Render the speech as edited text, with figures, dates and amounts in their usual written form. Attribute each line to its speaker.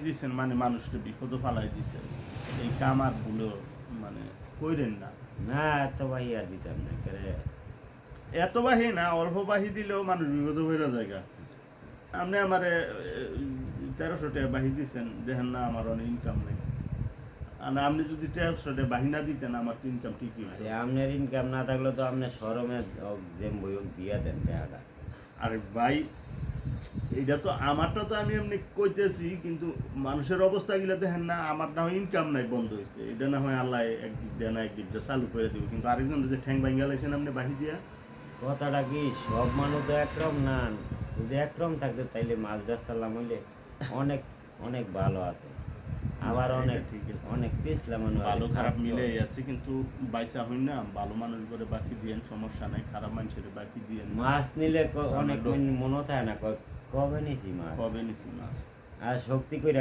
Speaker 1: দিচ্ছেন মানে মানুষকে বিপদও ফালাই দিচ্ছেন, এই কাম আর ভুলো মানে কইরেন না।
Speaker 2: না এত বাহি আর দিতাম না করে।
Speaker 1: এত বাহি না, অল্প বাহি দিলেও মানুষ বিপদে হয়ে জায়গা। আপনি আমার 1300 টাকা বাহি দিচ্ছেন, দেখেন না আমার অনেক ইনকাম নেই। আর আপনি যদি 1300 টাকা বাহি না দিতেন আমার তো ইনকাম ঠিকই হতো।
Speaker 2: আপনার ইনকাম না থাকলে তো আপনার শরমে জেম বইক দিয়া দেন টাকাটা।
Speaker 1: আরে ভাই, এটা তো আমারটা তো আমি এমনি কইতেছি, কিন্তু মানুষের অবস্থা গিলা দেখেন না, আমার না হয় ইনকাম নাই বন্ধ হয়েছে, এটা না হয় আল্লাহ একদিক দিয়ে না একদিক দিয়ে চালু করে দিব, কিন্তু আরেকজন যে ঠ্যাং ভাঙ্গা লাইছেন আপনি বাহি দিয়া।
Speaker 2: কথাটা কি সব মানুষ তো একরকম না, যদি একরকম থাকতো তাইলে মাছ রাস্তালাম হইলে অনেক অনেক ভালো আছে, আবার
Speaker 1: এটা
Speaker 2: অনেক
Speaker 1: ঠিক আছে।
Speaker 2: অনেক পিছলা মানুষ আছে,
Speaker 1: ভালো খারাপ
Speaker 2: খাচ্ছ।
Speaker 1: মিলেই আছে, কিন্তু বাইসা হই না, ভালো মানুষ করে বাকি দিয়েন, সমস্যা নাই, খারাপ মানুষের বাকি দিয়েন না।
Speaker 2: মাছ নিলে অনেক
Speaker 1: আমার
Speaker 2: মনে থাকে না, কবে নিছি মাছ
Speaker 1: কবে নিছি মাছ।
Speaker 2: আর শক্তি করে